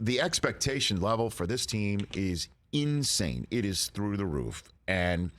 the expectation level for this team is insane. It is through the roof. And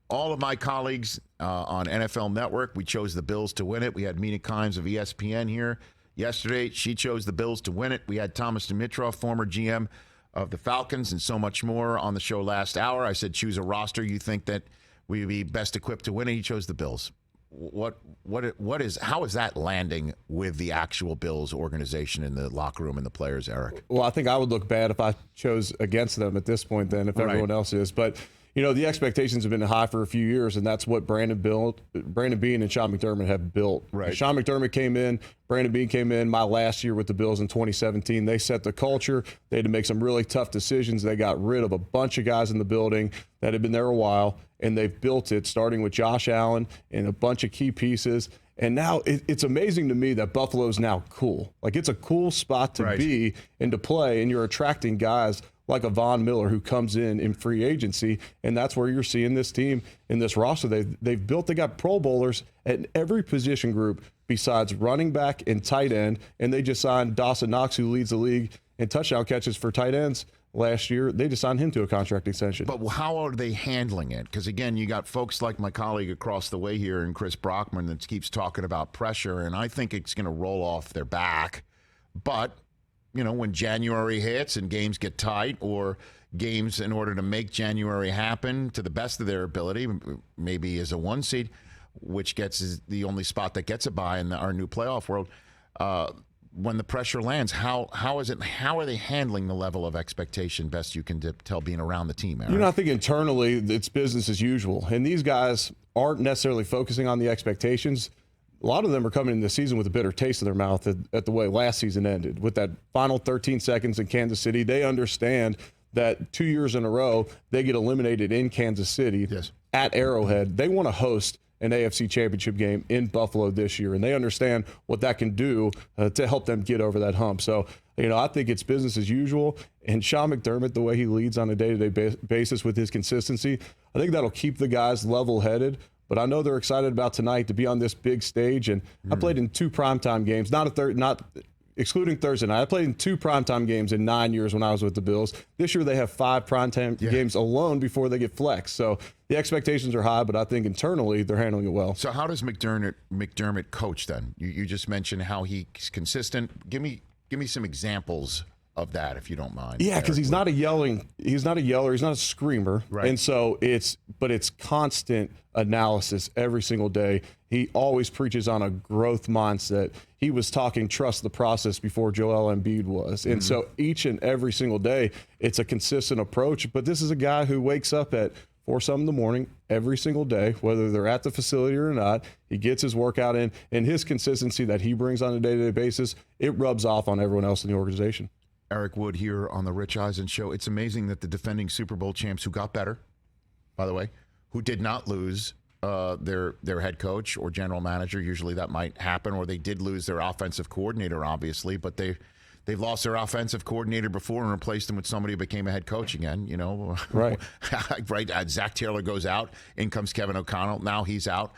all of my colleagues on NFL Network, we chose the Bills to win it. We had Mina Kimes of ESPN here yesterday. She chose the Bills to win it. We had Thomas Dimitrov, former GM of the Falcons, and so much more on the show last hour. I said, choose a roster you think that we would be best equipped to win it. He chose the Bills. How is that landing with the actual Bills organization in the locker room and the players, Eric? Well, I think I would look bad if I chose against them at this point then, if everyone else is. But the expectations have been high for a few years, and that's what Brandon Beane and Sean McDermott have built. Right. Sean McDermott came in, Brandon Beane came in my last year with the Bills in 2017. They set the culture. They had to make some really tough decisions. They got rid of a bunch of guys in the building that had been there a while, and they've built it, starting with Josh Allen and a bunch of key pieces. And now it's amazing to me that Buffalo's now cool. Like, it's a cool spot to be and to play, and you're attracting guys like a Von Miller who comes in free agency, and that's where you're seeing this team in this roster. They've built, they got Pro Bowlers at every position group besides running back and tight end, and they just signed Dawson Knox, who leads the league in touchdown catches for tight ends last year. They just signed him to a contract extension. But how are they handling it? Because, again, you got folks like my colleague across the way here and Chris Brockman that keeps talking about pressure, and I think it's going to roll off their back. But when January hits and games get tight, or games, in order to make January happen to the best of their ability, maybe as a 1 seed, which is the only spot that gets a bye in our new playoff world, when the pressure lands, how are they handling the level of expectation best you can tell being around the team, Eric? I think internally it's business as usual. And these guys aren't necessarily focusing on the expectations. A lot of them are coming into the season with a bitter taste in their mouth at the way last season ended. With that final 13 seconds in Kansas City, they understand that 2 years in a row, they get eliminated in Kansas City at Arrowhead. They want to host an AFC championship game in Buffalo this year, and they understand what that can do to help them get over that hump. So, I think it's business as usual. And Sean McDermott, the way he leads on a day-to-day basis with his consistency, I think that'll keep the guys level-headed. But I know they're excited about tonight to be on this big stage. And I played in 2 primetime games, not excluding Thursday night. I played in 2 primetime games in 9 years when I was with the Bills. This year they have 5 primetime games alone before they get flexed. So the expectations are high, but I think internally they're handling it well. So how does McDermott coach then? You just mentioned how he's consistent. Give me some examples of that, if you don't mind. Yeah, because he's not a yeller, he's not a screamer. Right. And so it's constant analysis every single day. He always preaches on a growth mindset. He was talking trust the process before Joel Embiid was. And so each and every single day, it's a consistent approach. But this is a guy who wakes up at 4 something in the morning every single day, whether they're at the facility or not. He gets his workout in, and his consistency that he brings on a day-to-day basis, it rubs off on everyone else in the organization. Eric Wood here on the Rich Eisen Show. It's amazing that the defending Super Bowl champs, who got better, by the way, who did not lose their head coach or general manager. Usually that might happen, or they did lose their offensive coordinator, obviously, but they've lost their offensive coordinator before and replaced him with somebody who became a head coach again. Right. Right. Zach Taylor goes out. In comes Kevin O'Connell. Now he's out.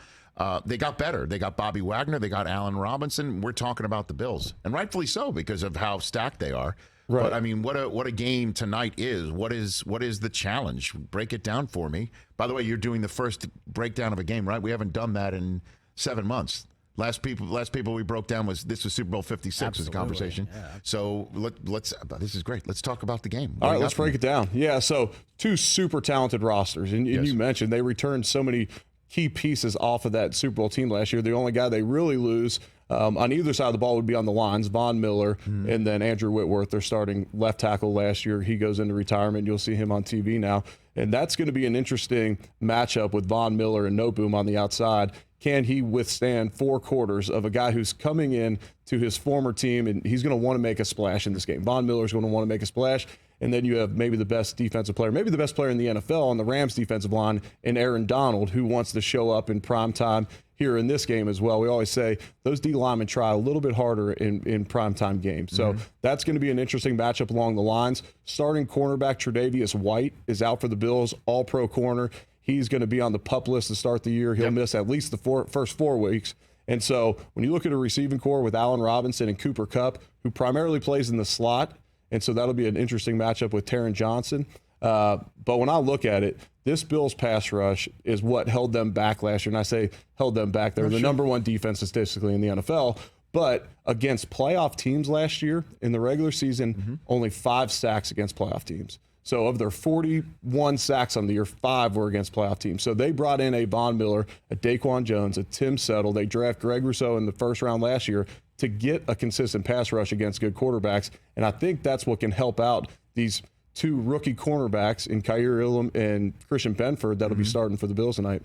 They got better. They got Bobby Wagner. They got Allen Robinson. We're talking about the Bills, and rightfully so, because of how stacked they are. Right. But I mean, what a game tonight is. What is the challenge? Break it down for me. By the way, you're doing the first breakdown of a game, right? We haven't done that in 7 months. Last people we broke down was Super Bowl 56. Absolutely. Was the conversation. Yeah. So let's this is great. Let's talk about the game. All right, let's break it down. Yeah, so 2 super talented rosters, and you mentioned they returned so many key pieces off of that Super Bowl team last year. The only guy they really lose on either side of the ball would be on the lines, Von Miller, and then Andrew Whitworth, their starting left tackle last year. He goes into retirement. You'll see him on TV now. And that's going to be an interesting matchup with Von Miller and Noboom on the outside. Can he withstand 4 quarters of a guy who's coming in to his former team, and he's going to want to make a splash in this game? Von Miller's going to want to make a splash. And then you have maybe the best defensive player, maybe the best player in the NFL on the Rams defensive line, and Aaron Donald, who wants to show up in prime time here in this game as well. We always say those D linemen try a little bit harder in primetime games. So that's going to be an interesting matchup along the lines. Starting cornerback Tre'Davious White is out for the Bills, all-pro corner. He's going to be on the PUP list to start the year. He'll miss at least the first 4 weeks. And so when you look at a receiving core with Allen Robinson and Cooper Kupp, who primarily plays in the slot, And so that'll be an interesting matchup with Taron Johnson. But when I look at it, this Bills pass rush is what held them back last year. And I say held them back. They're the number one defense statistically in the NFL. But against playoff teams last year in the regular season, only 5 sacks against playoff teams. So of their 41 sacks on the year, 5 were against playoff teams. So they brought in a Von Miller, a Daquan Jones, a Tim Settle. They draft Greg Rousseau in the first round last year to get a consistent pass rush against good quarterbacks. And I think that's what can help out these 2 rookie cornerbacks in Kaiir Elam and Christian Benford that'll be starting for the Bills tonight.